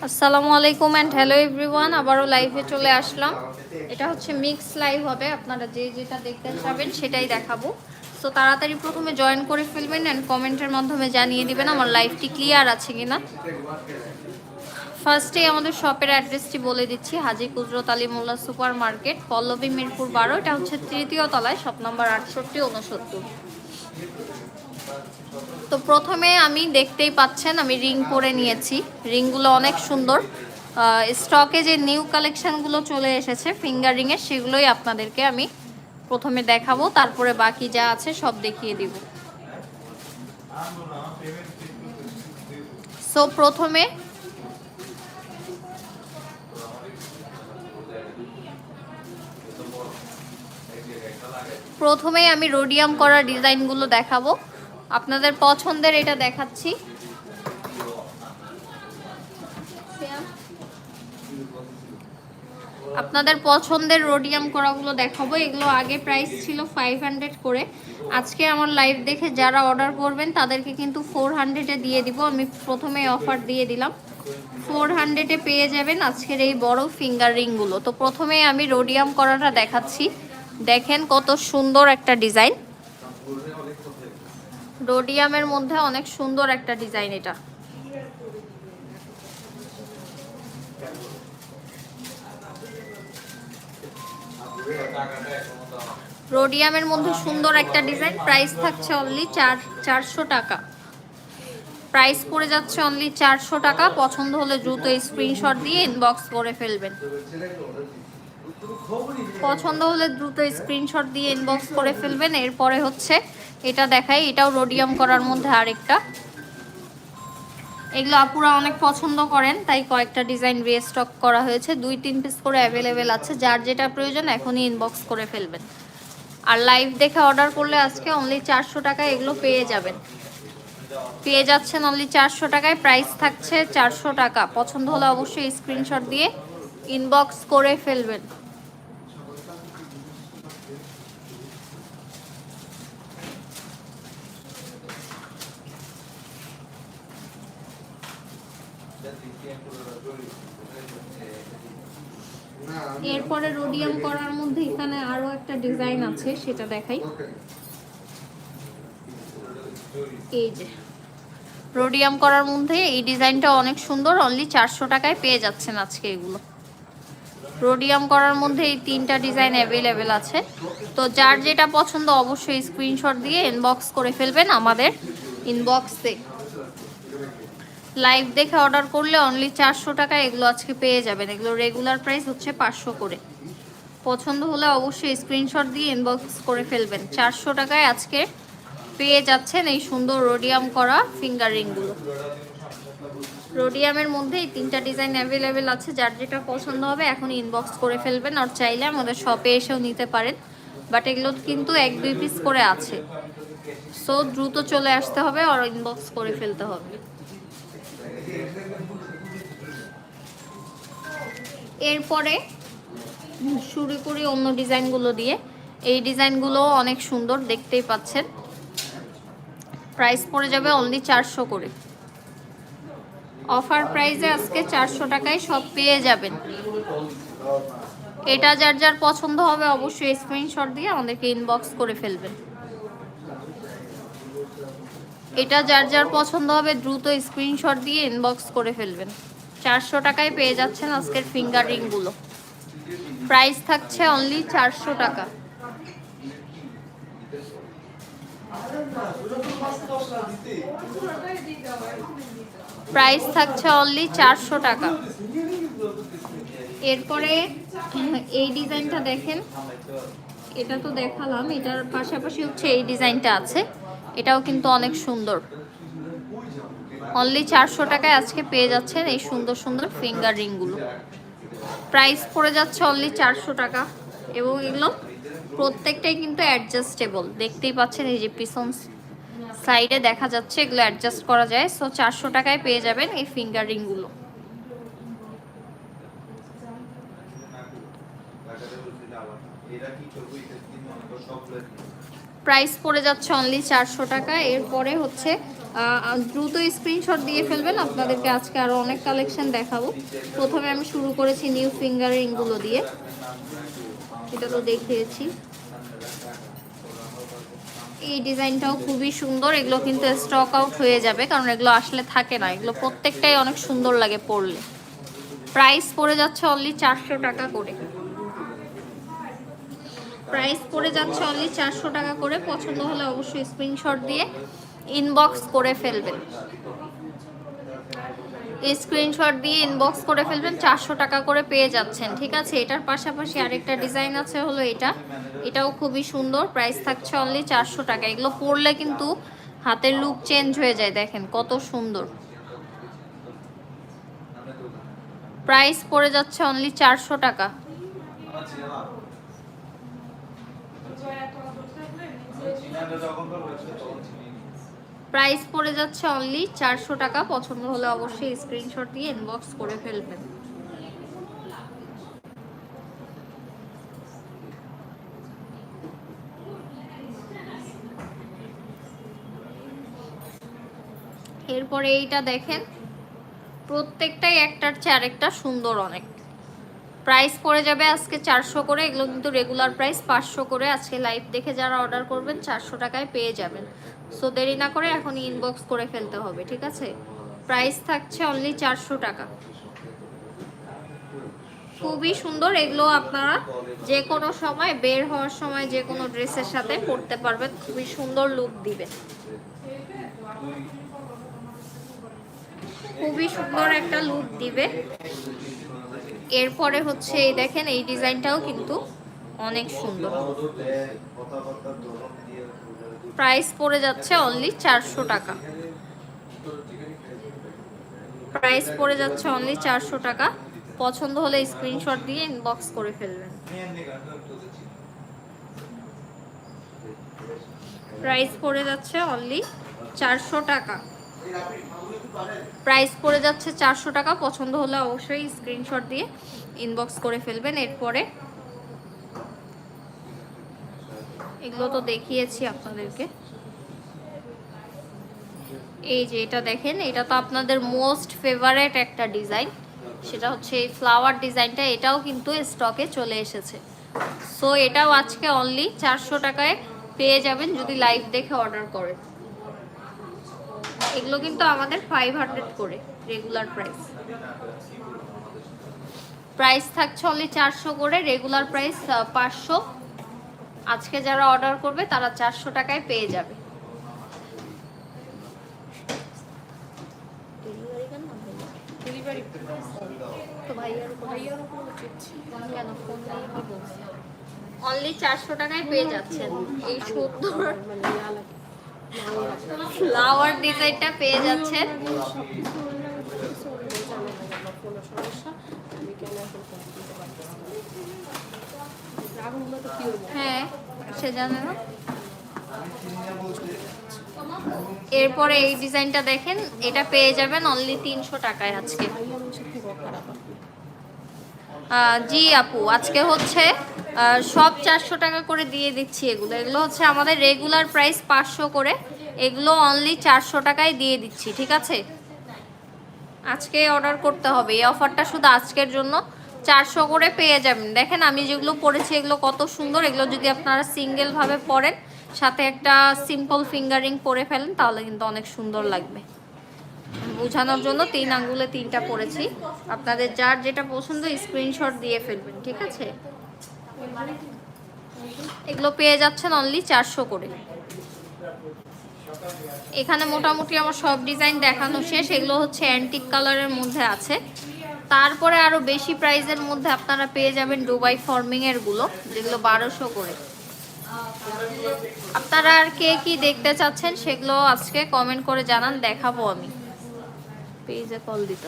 আসসালামু আলাইকুম and hello everyone, আবারও লাইভে চলে আসলাম। এটা হচ্ছে মিক্স লাইভ হবে, আপনারা যে যেটা দেখতে চাবেন সেটাই দেখাবো। সো তাড়াতাড়ি প্রথমে জয়েন করে ফেলবেন এন্ড কমেন্টের মাধ্যমে জানিয়ে দিবেন আমার লাইভটি ক্লিয়ার আছে কিনা। ফার্স্টে আমাদের শপের অ্যাড্রেসটি বলে দিচ্ছি, হাজী কুদরত আলী মোল্লা সুপার মার্কেট, পল্লবী মিরপুর 12। এটা হচ্ছে তৃতীয় তলায়, শপ নাম্বার 6869। তো প্রথমে আমি দেখতেই পাচ্ছেন আমি রিং পরে নিয়েছি। রিংগুলো অনেক সুন্দর। স্টকে যে নিউ কালেকশানগুলো চলে এসেছে ফিঙ্গার রিংয়ের, সেগুলোই আপনাদেরকে আমি প্রথমে দেখাবো, তারপরে বাকি যা আছে সব দেখিয়ে দিব। সো প্রথমেই আমি রোডিয়াম করা ডিজাইনগুলো দেখাবো। আপনাদের পছন্দের এটা দেখাচ্ছি। আপনাদের পছন্দের রোডিয়াম করাগুলো দেখাবো। এগুলো আগে প্রাইস ছিল 500 করে। আজকে আমার লাইভ দেখে যারা অর্ডার করবেন তাদেরকে কিন্তু 400-এ দিয়ে দিব। আমি প্রথমেই অফার দিয়ে দিলাম, 400-এ পেয়ে যাবেন আজকের এই বড় ফিঙ্গার রিংগুলো। তো প্রথমেই আমি রোডিয়াম করাটা দেখাচ্ছি। দেখেন কত সুন্দর একটা ডিজাইন, রোডিয়ামের মধ্যে অনেক সুন্দর একটা ডিজাইন। এটা রোডিয়ামের মধ্যে সুন্দর একটা ডিজাইন। প্রাইস থাকছে অনলি 400 টাকা। প্রাইস পড়ে যাচ্ছে অনলি 400 টাকা। পছন্দ হলে দ্রুত স্ক্রিনশট দিয়ে ইনবক্স করে ফেলবেন। এরপরে হচ্ছে এটা দেখাই, এটাও রোডিয়াম করার মধ্যে আরেকটা। এগুলো আপুরা অনেক পছন্দ করেন, তাই কয়েকটা ডিজাইন রিস্টক করা হয়েছে। 2-3 পিস করে অ্যাভেলেবেল আছে, যার যেটা প্রয়োজন এখনই ইনবক্স করে ফেলবেন। আর লাইভ দেখে অর্ডার করলে আজকে অনলি 400 টাকায় এগুলো পেয়ে যাচ্ছেন অনলি 400 টাকায়। প্রাইস থাকছে 400 টাকা। পছন্দ হলে অবশ্যই স্ক্রিনশট দিয়ে ইনবক্স করে ফেলবেন। এরপরে রোডিয়াম করার মধ্যে এখানে আরো একটা ডিজাইন আছে, সেটা দেখাই। এই যে রোডিয়াম করার মধ্যে এই ডিজাইনটা অনেক সুন্দর, অনলি 400 টাকায় পেয়ে যাচ্ছেন আজকে এগুলো। রোডিয়াম করার মধ্যে এই 3টা ডিজাইন অ্যাভেলেবেল আছে। তো যার যেটা পছন্দ অবশ্যই স্ক্রিনশট দিয়ে ইনবক্স করে ফেলবেন আমাদের ইনবক্সে। লাইভ দেখে অর্ডার করলে অনলি 400 টাকায় এগুলো আজকে পেয়ে যাবেন। এগুলো রেগুলার প্রাইস হচ্ছে 500 করে। পছন্দ হলে অবশ্যই স্ক্রিনশট দিয়ে ইনবক্স করে ফেলবেন। 400 টাকায় আজকে পেয়ে যাচ্ছেন এই সুন্দর রোডিয়াম করা ফিঙ্গার রিংগুলো। রোডিয়ামের মধ্যে এই 3টা ডিজাইন অ্যাভেলেবেল আছে, যার যেটা পছন্দ হবে এখন ইনবক্স করে ফেলবেন। আর চাইলে আমাদের শপে এসেও নিতে পারেন, বাট এগুলো কিন্তু 1-2 পিস করে আছে। সো দ্রুত চলে আসতে হবে আর ইনবক্স করে ফেলতে হবে। এরপরে শুরু করি অন্য ডিজাইনগুলো দিয়ে। এই ডিজাইনগুলো অনেক সুন্দর, দেখতেই পাচ্ছেন। প্রাইস পড়ে যাবে অনলি 400 করে। অফার প্রাইসে আজকে 400 টাকায় সব পেয়ে যাবেন। এটা যার যার পছন্দ হবে অবশ্যই স্ক্রিনশট দিয়ে আমাদেরকে ইনবক্স করে ফেলবেন। এটা যার যার পছন্দ হবে দ্রুত স্ক্রিনশট দিয়ে ইনবক্স করে ফেলবেন। 400 টাকায় পেয়ে যাচ্ছেন আজকের ফিঙ্গার রিংগুলো। প্রাইস থাকছে অনলি 400 টাকা। প্রাইস থাকছে অনলি 400 টাকা। এরপরে এই ডিজাইনটা দেখেন, এটা তো দেখালাম, এটার পাশাপাশি হচ্ছে এই ডিজাইনটা আছে, এটাও কিন্তু অনেক সুন্দর। অনলি 400 টাকায় আজকে পেয়ে যাচ্ছেন এই সুন্দর সুন্দর ফিঙ্গার রিংগুলো। প্রাইস পড়ে যাচ্ছে অনলি 400 টাকা, এবং এগুলো প্রত্যেকটাই কিন্তু অ্যাডজাস্টেবল। দেখতেই পাচ্ছেন এই যে পিছন সাইডে দেখা যাচ্ছে, এগুলো অ্যাডজাস্ট করা যায়। সো 400 টাকায় পেয়ে যাবেন এই ফিঙ্গার রিংগুলো। প্রাইস পড়ে যাচ্ছে অনলি 400 টাকা। এরপরে হচ্ছে দ্রুত স্ক্রিনশট দিয়ে ফেলবেন, আপনাদেরকে আজকে আরও অনেক কালেকশন দেখাবো। প্রথমে আমি শুরু করেছি নিউ ফিঙ্গার রিংগুলো দিয়ে, এটা তো দেখিয়েছি। এই ডিজাইনটাও খুবই সুন্দর, এগুলো কিন্তু স্টক আউট হয়ে যাবে, কারণ এগুলো আসলে থাকে না। এগুলো প্রত্যেকটাই অনেক সুন্দর লাগে পরলে। প্রাইস পড়ে যাচ্ছে অনলি 400 টাকা করে। প্রাইস পড়ে যাচ্ছে অনলি 400 টাকা করে। পছন্দ হলে অবশ্যই স্ক্রিনশট দিয়ে ইনবক্স করে ফেলবেন। এই স্ক্রিনশট দিয়ে ইনবক্স করে ফেলবেন, 400 টাকা করে পেয়ে যাচ্ছেন। ঠিক আছে, এটার পাশাপাশি আরেকটা ডিজাইন আছে হলো এটা, এটাও খুবই সুন্দর। প্রাইস থাকছে অনলি 400 টাকা। এগুলো পরলে কিন্তু হাতের লুক চেঞ্জ হয়ে যায়, দেখেন কত সুন্দর। প্রাইস পড়ে যাচ্ছে অনলি 400 টাকা। প্রাইস পড়ে যাচ্ছে অনলি 400 টাকা। পছন্দ হলে অবশ্যই স্ক্রিনশট দিয়ে ইনবক্স করে ফেলবেন। এরপরে এইটা দেখেন, প্রত্যেকটাই একটার চেয়ে আরেকটা সুন্দর অনেক। প্রাইস পড়ে যাবে আজকে 400 করে। এগুলো কিন্তু রেগুলার প্রাইস 500 করে। আজকে লাইভ দেখে যারা অর্ডার করবেন 400 টাকায় পেয়ে যাবেন। সো দেরি না করে এখনই ইনবক্স করে ফেলতে হবে, ঠিক আছে। প্রাইস থাকছে অনলি 400 টাকা। খুবই সুন্দর এগুলো, আপনারা যে কোনো সময় বের হওয়ার সময় যে কোনো ড্রেসের সাথে পরতে পারবেন, খুবই সুন্দর লুক দিবে। খুবই সুন্দর একটা লুক দিবে। এরপরে হচ্ছে এই দেখেন, এই ডিজাইনটাও কিন্তু অনেক সুন্দর। প্রাইস পড়ে যাচ্ছে অনলি 400 টাকা। প্রাইস পড়ে যাচ্ছে অনলি 400 টাকা। পছন্দ হলে স্ক্রিনশট দিয়ে ইনবক্স করে ফেলবেন। প্রাইস পড়ে যাচ্ছে অনলি 400 টাকা। প্রাইস পড়ে যাচ্ছে 400 টাকা। পছন্দ হলে অবশ্যই স্ক্রিনশট দিয়ে ইনবক্স করে ফেলবেন। এরপরে এগুলো তো দেখিয়েছি আপনাদেরকে। এই যে এটা দেখেন, এটা তো আপনাদের মোস্ট ফেভারেট একটা ডিজাইন, সেটা হচ্ছে এই ফ্লাওয়ার ডিজাইনটা। এটাও কিন্তু স্টকে চলে এসেছে। সো এটাও আজকে অনলি 400 টাকায় পেয়ে যাবেন যদি লাইভ দেখে অর্ডার করেন। এগুলো কিন্তু আমাদের 500 করে রেগুলার প্রাইস। প্রাইস থাকছে অনলি 400 করে, রেগুলার প্রাইস 500। আজকে যারা অর্ডার করবে তারা 400 টাকায় পেয়ে যাবে। অনলি 400 টাকায় পেয়ে যাচ্ছেন এই সুন্দর ফ্লাওয়ার ডিজাইনটা পেয়ে যাচ্ছেন। হ্যাঁ, সে জানে না। এরপরে এই ডিজাইনটা দেখেন, এটা পেয়ে যাবেন অনলি 300 টাকায় আজকে। জি আপু, আজকে হচ্ছে সব 400 টাকা করে দিয়ে দিচ্ছি। এগুলো এগুলো হচ্ছে আমাদের রেগুলার প্রাইস 500 করে, এগুলো অনলি 400 টাকায় দিয়ে দিচ্ছি, ঠিক আছে। আজকে অর্ডার করতে হবে, এই অফারটা শুধু আজকের জন্য। 400 করে পেয়ে যাবেন। দেখেন আমি যেগুলো পরেছি এগুলো কত সুন্দর। এগুলো যদি আপনারা সিঙ্গেলভাবে পরেন, সাথে একটা সিম্পল ফিঙ্গারিং পরে ফেলেন, তাহলে কিন্তু অনেক সুন্দর লাগবে। বোঝানোর জন্য 3 আঙ্গুলে 3টা পরেছি। আপনাদের যার যেটা পছন্দ স্ক্রিনশট দিয়ে ফেলবেন, ঠিক আছে। এগুলো পেয়ে যাচ্ছেন অনলি 400 করে। এখানে মোটামুটি আমার সব ডিজাইন দেখানো শেষ। এগুলো হচ্ছে অ্যান্টিক কালারের মধ্যে আছে। তারপরে আরো বেশি প্রাইসের মধ্যে আপনারা পেয়ে যাবেন দুবাই ফর্মিং এর গুলো, যেগুলো 1200 করে। আপনারা আর কে কি দেখতে চাচ্ছেন সেগুলো আজকে কমেন্ট করে জানান, দেখাবো আমি। পেজে কল দিতে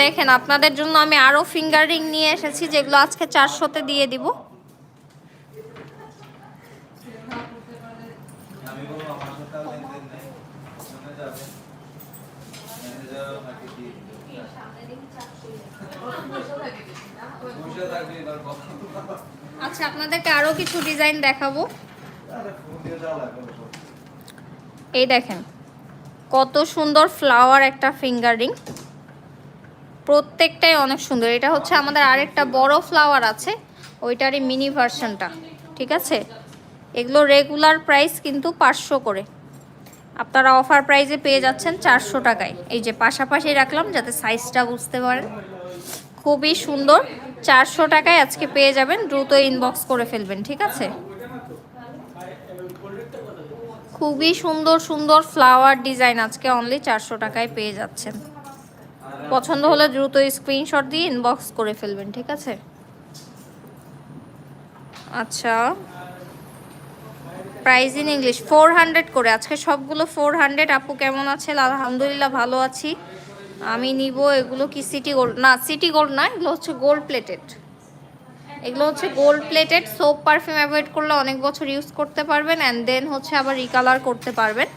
দেখেন, আপনাদের জন্য আমি আরো ফিঙ্গার রিং নিয়ে এসেছি, যেগুলো আজকে 400-তে দিয়ে দিব। আচ্ছা, আপনাদেরকে আরো কিছু ডিজাইন দেখাবো। এই দেখেন কত সুন্দর ফ্লাওয়ার একটা ফিঙ্গার রিং, প্রত্যেকটাই অনেক সুন্দর। এটা হচ্ছে আমাদের আরেকটা বড় ফ্লাওয়ার আছে, ওইটারই মিনি ভার্সনটা, ঠিক আছে। এগুলো রেগুলার প্রাইস কিন্তু 500 করে, আপনারা অফার প্রাইসে পেয়ে যাচ্ছেন 400 টাকায়। এই যে পাশাপাশি রাখলাম যাতে সাইজটা বুঝতে পারেন, খুবই সুন্দর। 400 টাকায় আজকে পেয়ে যাবেন, দ্রুত ইনবক্স করে ফেলবেন, ঠিক আছে। খুবই সুন্দর সুন্দর ফ্লাওয়ার ডিজাইন আজকে অনলি 400 টাকায় পেয়ে যাচ্ছেন। পছন্দ হলে দ্রুত স্ক্রিনশট দিয়ে ইনবক্স করে ফেলবেন, ঠিক আছে। আচ্ছা, প্রাইস ইন ইংলিশ 400 করে আজকে সবগুলো 400। আপু কেমন আছেন? আলহামদুলিল্লাহ ভালো আছি। আমি নিব এগুলো কি সিটি গোল্ড? না, সিটি গোল্ড না, এগুলো হচ্ছে গোল্ড প্লেটেড। এগুলো হচ্ছে gold plated. Soap perfume avoid করলে অনেক বছর ইউজ করতে পারবেন, অ্যান্ড দেন হচ্ছে আবার রিকালার করতে পারবেন।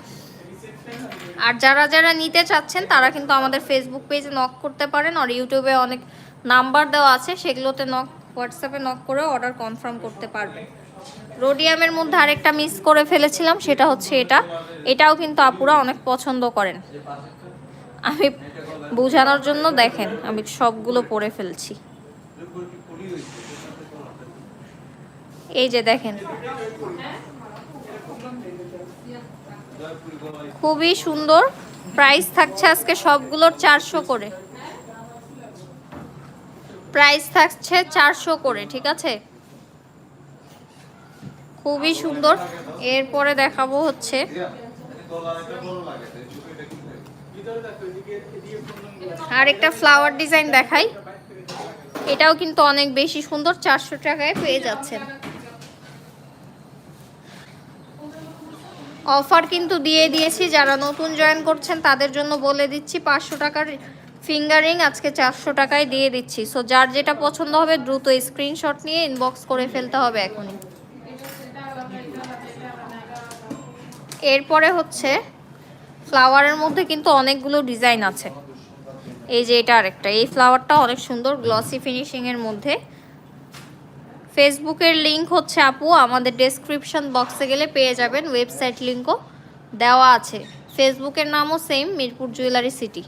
আর যারা যারা নিতে চাচ্ছেন তারা কিন্তু আমাদের ফেসবুক পেজে নক করতে পারেন, আর ইউটিউবে অনেক নাম্বার দেওয়া আছে, সেগুলোতে নক, হোয়াটসঅ্যাপে নক করে অর্ডার কনফার্ম করতে পারবেন। রোডিয়ামের মধ্যে আরেকটা মিস করে ফেলেছিলাম, সেটা হচ্ছে এটাও কিন্তু আপুরা অনেক পছন্দ করেন। আমি বোঝানোর জন্য দেখেন আমি সবগুলো পরে ফেলছি। এই যে দেখেন, খুবই সুন্দর। প্রাইস থাকছে আজকে সবগুলোর 400 করে, প্রাইস থাকছে 400 করে, ঠিক আছে। খুবই সুন্দর। এরপরে দেখাবো হচ্ছে আর একটা ফ্লাওয়ার ডিজাইন দেখাই। এটাও কিন্তু অনেক বেশি সুন্দর, 400 টাকায় পেয়ে যাচ্ছেন। অফার কিন্তু দিয়ে দিয়েছি, যারা নতুন জয়েন করছেন তাদের জন্য বলে দিচ্ছি 500 টাকার ফিঙ্গারিং আজকে 400 টাকায় দিয়ে দিচ্ছি। সো যার যেটা পছন্দ হবে দ্রুত স্ক্রিনশট নিয়ে ইনবক্স করে ফেলতে হবে এখনই। এরপরে হচ্ছে ফ্লাওয়ারের মধ্যে কিন্তু অনেকগুলো ডিজাইন আছে। এই যে এটা আরেকটা, এই ফ্লাওয়ারটা অনেক সুন্দর গ্লসি ফিনিশিংয়ের মধ্যে। ফেসবুকের লিঙ্ক হচ্ছে আপু আমাদের ডেসক্রিপশন বক্সে গেলে পেয়ে যাবেন, ওয়েবসাইট লিঙ্কও দেওয়া আছে। ফেসবুকের নামও সেম, মিরপুর জুয়েলারি সিটি।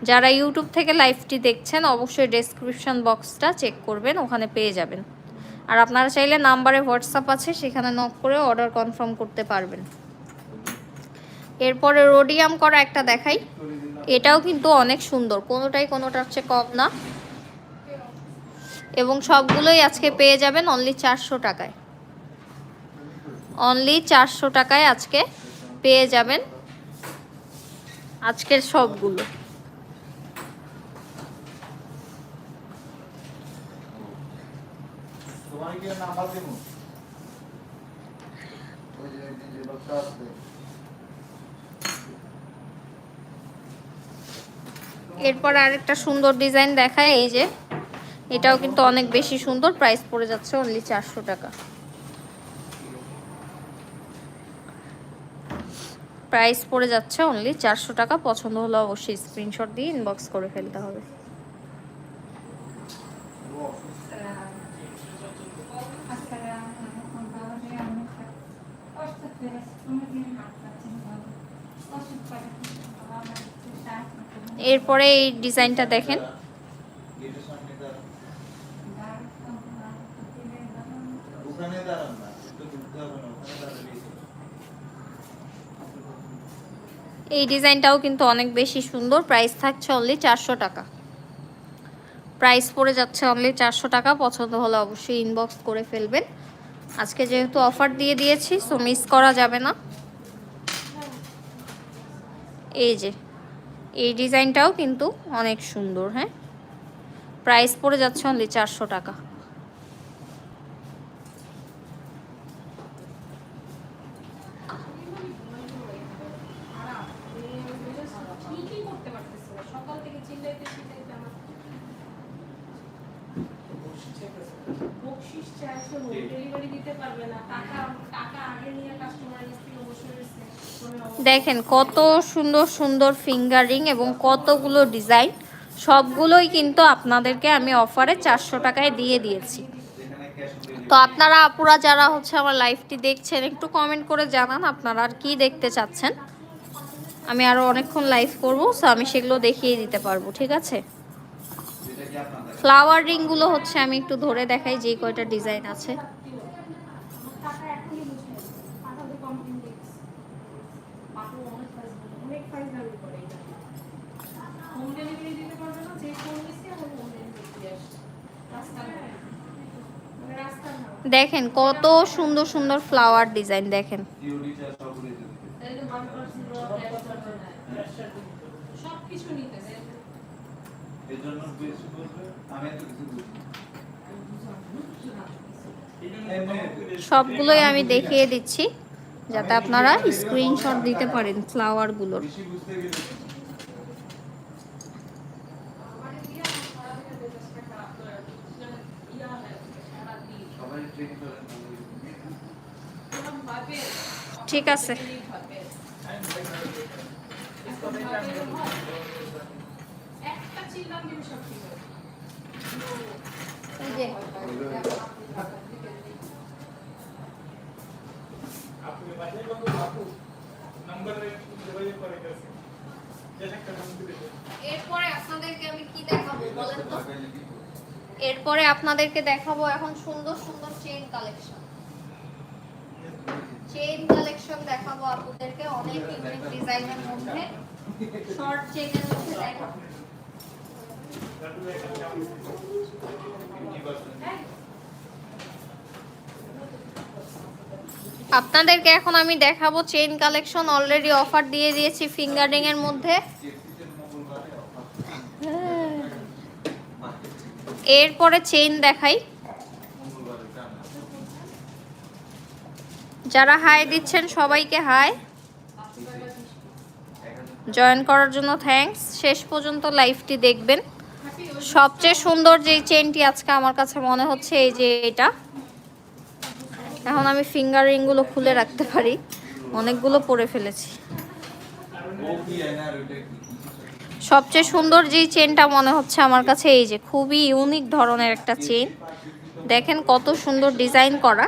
যারা ইউটিউব থেকে লাইভটি দেখছেন অবশ্যই ডেসক্রিপশন বক্সটা চেক করবেন, ওখানে পেয়ে যাবেন। আর আপনারা চাইলে নাম্বারে হোয়াটসঅ্যাপ আছে, সেখানে নক করে অর্ডার কনফার্ম করতে পারবেন। এরপরে রোডিয়াম করা একটা দেখাই, এটাও কিন্তু অনেক সুন্দর, কোনোটার চেয়ে কম না, এবং সবগুলোই আজকে পেয়ে যাবেন অনলি 400 টাকায়। অনলি 400 টাকায় আজকে পেয়ে যাবেন আজকের সবগুলো। এরপর আরেকটা সুন্দর ডিজাইন দেখায়, এই যে এটাও কিন্তু অনেক বেশি সুন্দর, প্রাইস পড়ে যাচ্ছে অনলি 400 টাকা। প্রাইস পড়ে যাচ্ছে অনলি 400 টাকা। পছন্দ হলে অবশ্যই স্ক্রিনশট দিয়ে ইনবক্স করে ফেলতে হবে। এরপরে এই ডিজাইনটা দেখেন, এই ডিজাইনটাও কিন্তু অনেক বেশি সুন্দর। প্রাইস থাকছে অনলি 400 টাকা। প্রাইস পড়ে যাচ্ছে অনলি 400 টাকা। পছন্দ হলে অবশ্যই ইনবক্স করে ফেলবেন। আজকে যেহেতু অফার দিয়ে দিয়েছি, সো মিস করা যাবে না। এই যে এই ডিজাইনটাও কিন্তু অনেক সুন্দর। হ্যাঁ, প্রাইস পড়ে যাচ্ছে অনলি 400 টাকা। দেখেন কত সুন্দর সুন্দর ফিঙ্গারিং এবং কতগুলো ডিজাইন, সবগুলোই কিন্তু আপনাদেরকে আমি অফারে 400 টাকায় দিয়ে দিয়েছি। তো আপনারা আপুরা যারা হচ্ছে আমার লাইভটি দেখছেন, একটু কমেন্ট করে জানান আপনারা আর কি দেখতে চাচ্ছেন। আমি আরো অনেকক্ষণ লাইভ করবো, সো আমি সেগুলো দেখিয়ে দিতে পারবো। ঠিক আছে, ফ্লাওয়ার রিংগুলো হচ্ছে আমি একটু ধরে দেখাই যে কয়টা ডিজাইন আছে। দেখেন কত সুন্দর সুন্দর ফ্লাওয়ার ডিজাইন দেখেন। সবগুলোই আমি দেখিয়ে দিচ্ছি যাতে আপনারা স্ক্রিনশট দিতে পারেন ফ্লাওয়ারগুলোর। ঠিক আছে, এরপরে আপনাদেরকে আমি কি দেখাবো বলেন তো? এরপরে আপনাদেরকে দেখাবো এখন সুন্দর সুন্দর চেইন কালেকশন। চেইন কালেকশন দেখাবো আপনাদেরকে অনেক ইউনিক ডিজাইনের মধ্যে, শর্ট চেইনের মধ্যে দেখাবো। আপনাদেরকে এখন আমি দেখাবো চেইন কালেকশন। অলরেডি অফার দিয়ে দিয়েছি ফিঙ্গারিং এর মধ্যে। এরপরে চেইন দেখাই। যারা হাই দিচ্ছেন সবাইকে হাই, জয়েন করার জন্য থ্যাঙ্কস। শেষ পর্যন্ত লাইভটি দেখবেন। সবচেয়ে সুন্দর যেই চেইনটি আজকে আমার কাছে মনে হচ্ছে এই যে এটা। এখন আমি ফিঙ্গার রিংগুলো খুলে রাখতে পারি, অনেকগুলো পরে ফেলেছি। সবচেয়ে সুন্দর যেই চেনটা মনে হচ্ছে আমার কাছে এই যে, খুবই ইউনিক ধরনের একটা চেন। দেখেন কত সুন্দর ডিজাইন করা।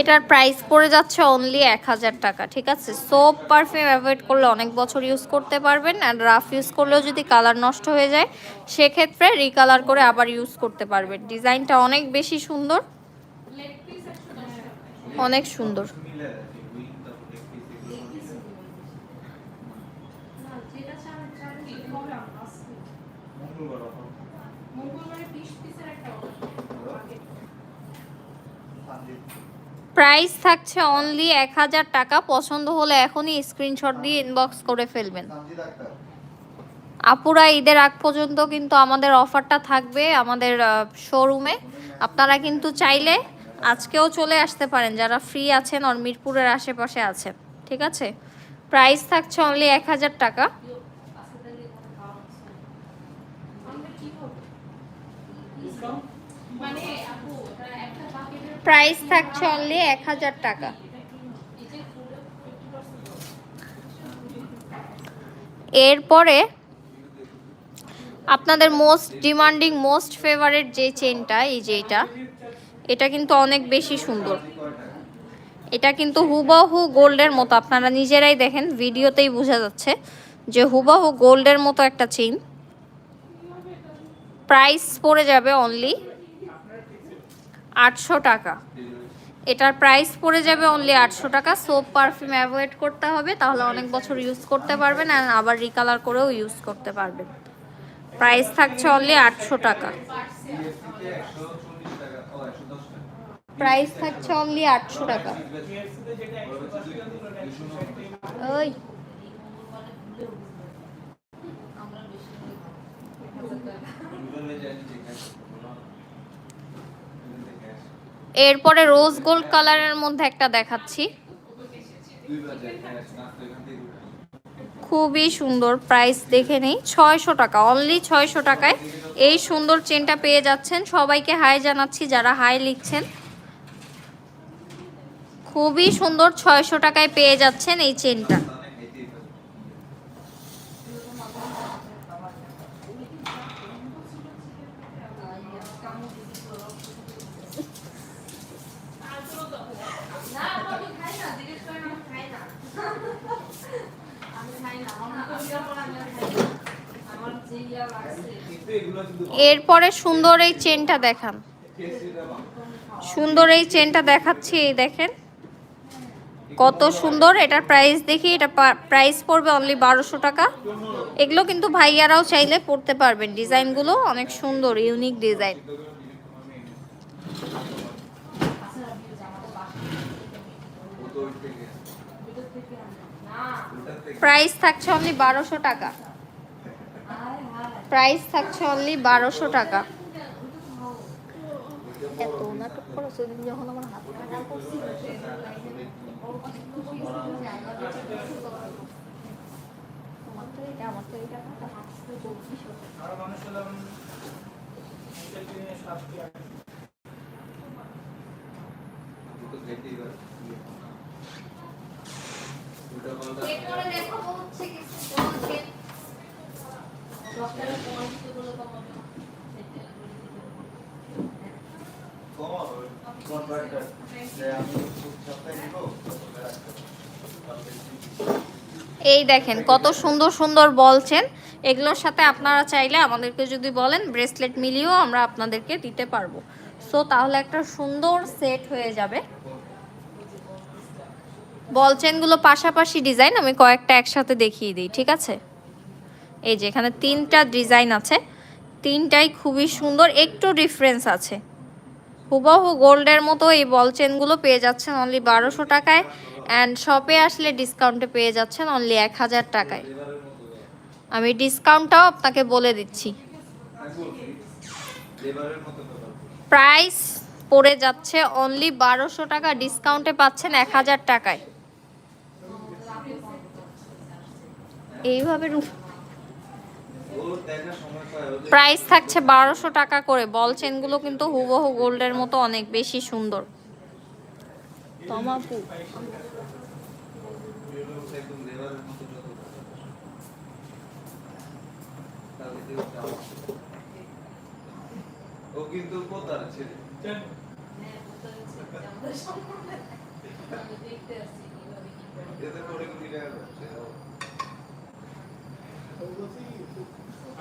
এটার প্রাইস পড়ে যাচ্ছে অনলি 1000 টাকা। ঠিক আছে, সোপ পারফিউম অ্যাভয়েড করলে অনেক বছর ইউজ করতে পারবেন। আর রাফ ইউজ করলেও যদি কালার নষ্ট হয়ে যায় সেক্ষেত্রে রিকালার করে আবার ইউজ করতে পারবেন। ডিজাইনটা অনেক বেশি সুন্দর, অনেক সুন্দর। প্রাইস থাকছে অনলি 1000 টাকা। পছন্দ হলে এখনই স্ক্রিনশট দিয়ে ইনবক্স করে ফেলবেন। আপুরা ঈদের আগ পর্যন্ত কিন্তু আমাদের অফারটা থাকবে আমাদের শোরুমে। আপনারা কিন্তু চাইলে আজকেও চলে আসতে পারেন যারা ফ্রি আছেন আর মিরপুরের আশেপাশে আছেন। ঠিক আছে, প্রাইস থাকছে অনলি 1000 টাকা। প্রাইস থাকছে অনলি 1000 টাকা। এরপরে আপনাদের মোস্ট ডিমান্ডিং মোস্ট ফেভারিট যে চেনটা এই যে এটা কিন্তু অনেক বেশি সুন্দর। এটা কিন্তু হুবহু গোল্ডের মতো, আপনারা নিজেরাই দেখেন, ভিডিওতেই বোঝা যাচ্ছে যে হুবহু গোল্ডের মতো একটা চেইন। প্রাইস পড়ে যাবে অনলি 800 টাকা। এটার প্রাইস পড়ে যাবে অনলি 800 টাকা। সোপ পারফিউম অ্যাভয়েড করতে হবে, তাহলে অনেক বছর ইউজ করতে পারবেন আর আবার রিকালার করেও ইউজ করতে পারবেন। প্রাইস থাকছে অনলি 800 টাকা। প্রাইস থাকছে অনলি 800 টাকা। ওই এরপরে রোজ গোল্ড কালারের মধ্যে একটা দেখাচ্ছি, খুবই সুন্দর। প্রাইস দেখে নেই, 600 টাকা, অনলি 600 টাকায় এই সুন্দর চেনটা পেয়ে যাচ্ছেন। সবাইকে হাই জানাচ্ছি যারা হাই লিখছেন। খুবই সুন্দর, 600 টাকায় পেয়ে যাচ্ছেন এই চেনটা। এরপরে সুন্দর এই চেনটা দেখান, সুন্দর এই চেনটা দেখাচ্ছি, এই দেখেন কত সুন্দর। এটার প্রাইস দেখি, এটা প্রাইস পড়বে অনলি 1200 টাকা। এগুলো কিন্তু ভাইয়ারাও চাইলে পড়তে পারবেন, ডিজাইনগুলো অনেক সুন্দর, ইউনিক ডিজাইন। প্রাইস থাকছে অনলি 1200 টাকা। প্রাইস থাকছে অনলি 1200 টাকা। এত নাটক করো সেদিন যখন আমার হাত কাটা করছিল, তোমার তো এটা আমার তো এটা কাটা হাসতে চলছিস। এরপরে দেখাবো হচ্ছে কিছু বলছেন ডক্টরের পরামর্শগুলো কমাবে। এই দেখেন কত সুন্দর সুন্দর বলছেন। এগুলোর সাথে আপনারা চাইলে আমাদেরকে যদি বলেন ব্রেসলেট মিলিয়েও আমরা আপনাদেরকে দিতে পারবো। সো তাহলে একটা সুন্দর সেট হয়ে যাবে। বলচেনগুলো পাশাপাশি ডিজাইন, আমি কয়েকটা একসাথে দেখিয়ে দিই, ঠিক আছে? এই যে এখানে 3টা ডিজাইন আছে, 3টাই খুবই সুন্দর, একটু ডিফারেন্স আছে। হুবহু গোল্ডের মতো এই বল চেনগুলো পেয়ে যাচ্ছেন অনলি 1200 টাকায়, অ্যান্ড শপে আসলে ডিসকাউন্টে পেয়ে যাচ্ছেন অনলি 1000 টাকায়। আমি ডিসকাউন্টটাও আপনাকে বলে দিচ্ছি। প্রাইস পড়ে যাচ্ছে অনলি 1200 টাকা, ডিসকাউন্টে পাচ্ছেন 1000 টাকায়। এইভাবে প্রাইস থাকছে 1200 টাকা করে। বল চেনগুলো কিন্তু হুবহু গোল্ডের মতো অনেক বেশি সুন্দর। তমাপু ও কিন্তু কোতার ছেলে দেখতে আসছি এতে করে কি টাকা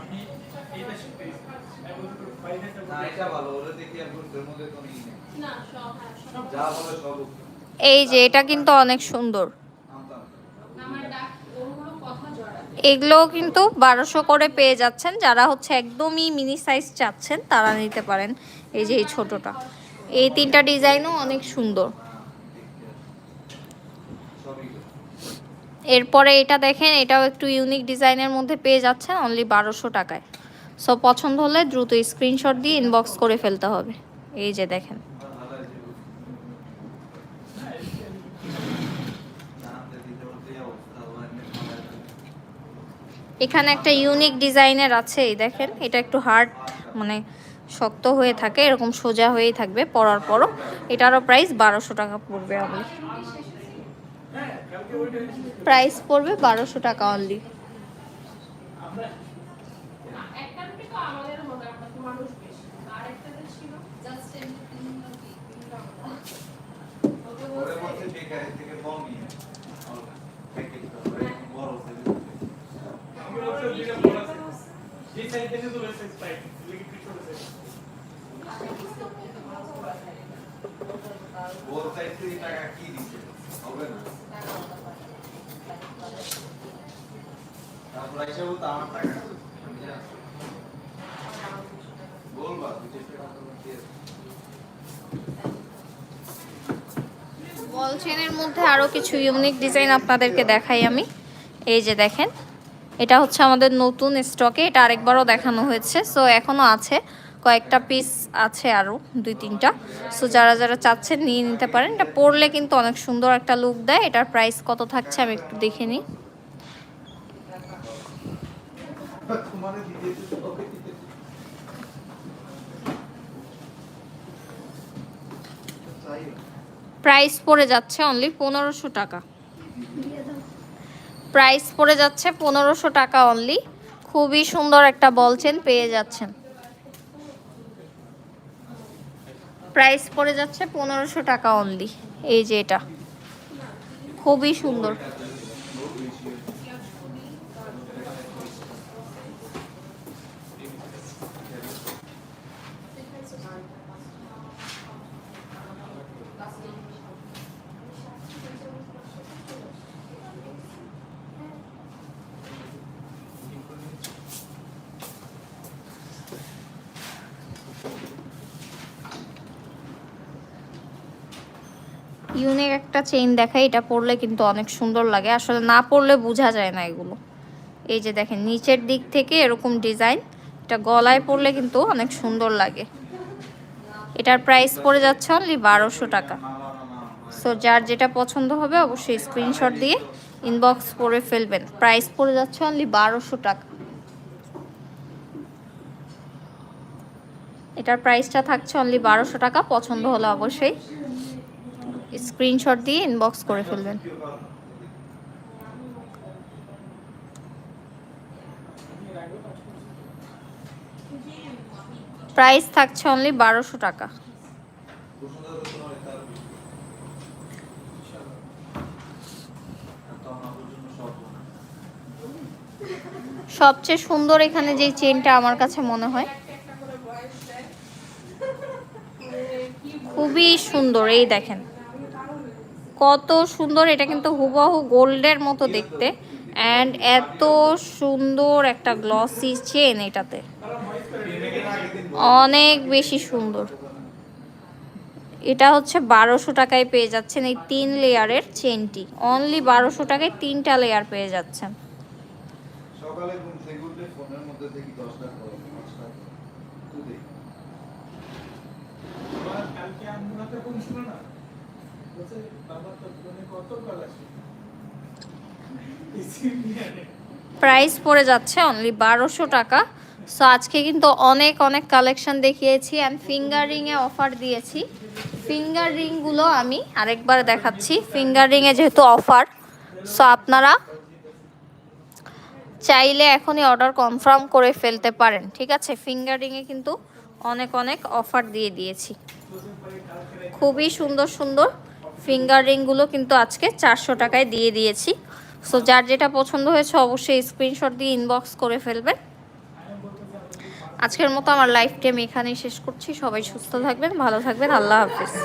আমি এটা শিখতে না, এটা ভালো ওরে দেখি আর কোন মধ্যে তো নেই না, সব যা বলে সব। এই যে এটা কিন্তু অনেক সুন্দর, এগুলোও কিন্তু 1200 করে পেয়ে যাচ্ছেন। যারা হচ্ছে একদমই মিনি সাইজ চাচ্ছেন তারা নিতে পারেন। এই যে এই ছোটটা, এই 3টা ডিজাইনও অনেক সুন্দর। এরপরে এটা দেখেন, এটাও একটু ইউনিক ডিজাইনের মধ্যে পেয়ে যাচ্ছেন অনলি 1200 টাকায়। সো পছন্দ হলে দ্রুত স্ক্রিনশট দিয়ে ইনবক্স করে ফেলতে হবে। এই যে দেখেন, এখানে একটা ইউনিক ডিজাইনের আছে, এই দেখেন, এটা একটু হার্ড মানে শক্ত হয়ে থাকে, এরকম সোজা হয়েই থাকবে পরার পরও। এটারও প্রাইস 1200 টাকা পড়বে অনলি। প্রাইস পড়বে 1200 টাকা অনলি। বল চেনের মধ্যে আরো কিছু ইউনিক ডিজাইন আপনাদেরকে দেখাই আমি। এই যে দেখেন, এটা হচ্ছে আমাদের নতুন স্টকে, এটা আরেকবারও দেখানো হয়েছে, সো এখনো আছে, কয়েকটা পিস আছে আরো 2-3টা। সো যারা যারা চাচ্ছেন নিয়ে নিতে পারেন। এটা পরলে কিন্তু অনেক সুন্দর একটা লুক দেয়। এটার প্রাইস কত থাকছে আমি একটু দেখে নিই। প্রাইস পড়ে যাচ্ছে অনলি 1500 টাকা। প্রাইস পড়ে যাচ্ছে 1500 টাকা অনলি। খুবই সুন্দর একটা বল চেন পেয়ে যাচ্ছেন। প্রাইস পড়ে যাচ্ছে 1500 টাকা অনলি। এই যে এটা খুবই সুন্দর। ইউনিক একটা চেইন দেখাই, এটা পরলে কিন্তু অনেক সুন্দর লাগে, আসলে না পরলে বোঝা যায় না এগুলো। এই যে দেখেন নিচের দিক থেকে এরকম ডিজাইন, এটা গলায় পরলে কিন্তু অনেক সুন্দর লাগে। এটার প্রাইস পড়ে যাচ্ছে অনলি 1200 টাকা। সো যার যেটা পছন্দ হবে অবশ্যই স্ক্রিনশট দিয়ে ইনবক্স করে ফেলবেন। প্রাইস পড়ে যাচ্ছে অনলি 1200 টাকা। এটার প্রাইসটা থাকছে অনলি 1200 টাকা। পছন্দ হলে অবশ্যই স্ক্রিনশট দিয়ে ইনবক্স করে ফেলবেন। প্রাইস থাকছে অনলি 1200 টাকা। সবচেয়ে সুন্দর এখানে যে চেনটা আমার কাছে মনে হয়, খুবই সুন্দর। এই দেখেন কত সুন্দর, এটা কিন্তু হুবহু গোল্ডের মতো দেখতে, অ্যান্ড এত সুন্দর একটা গ্লসি চেন, এটাতে অনেক বেশি সুন্দর। এটা হচ্ছে 1200 টাকায় পেয়ে যাচ্ছেন এই 3 লেয়ারের চেনটি। অনলি 1200 টাকায় 3টা লেয়ার পেয়ে যাচ্ছেন। সকালে ঘুম থেকে উঠলে ফোনের মধ্যে দেখি 10টা কল, 5টা তো দেখি। কালকে আমগুলোতে কোন ছিল না, বলছে বাবা তো ফোনে কত কল আসে। প্রাইস পড়ে যাচ্ছে অনলি 1200 টাকা। সো আজকে কিন্তু অনেক অনেক কালেকশন দেখিয়েছি অ্যান্ড ফিঙ্গার রিংয়ে অফার দিয়েছি। ফিঙ্গার রিংগুলো আমি আরেকবার দেখাচ্ছি। ফিঙ্গার রিংয়ে যেহেতু অফার, সো আপনারা চাইলে এখনই অর্ডার কনফার্ম করে ফেলতে পারেন, ঠিক আছে? ফিঙ্গার রিংয়ে কিন্তু অনেক অনেক অফার দিয়ে দিয়েছি। খুবই সুন্দর সুন্দর ফিঙ্গার রিংগুলো কিন্তু আজকে 400 টাকায় দিয়ে দিয়েছি। সো যার যেটা পছন্দ হয়েছে অবশ্যই স্ক্রিনশট দিয়ে ইনবক্স করে ফেলবেন। আজকের মতো আমার লাইফটি আমি এখানেই শেষ করছি। সবাই সুস্থ থাকবেন, ভালো থাকবেন। আল্লাহ হাফিজ।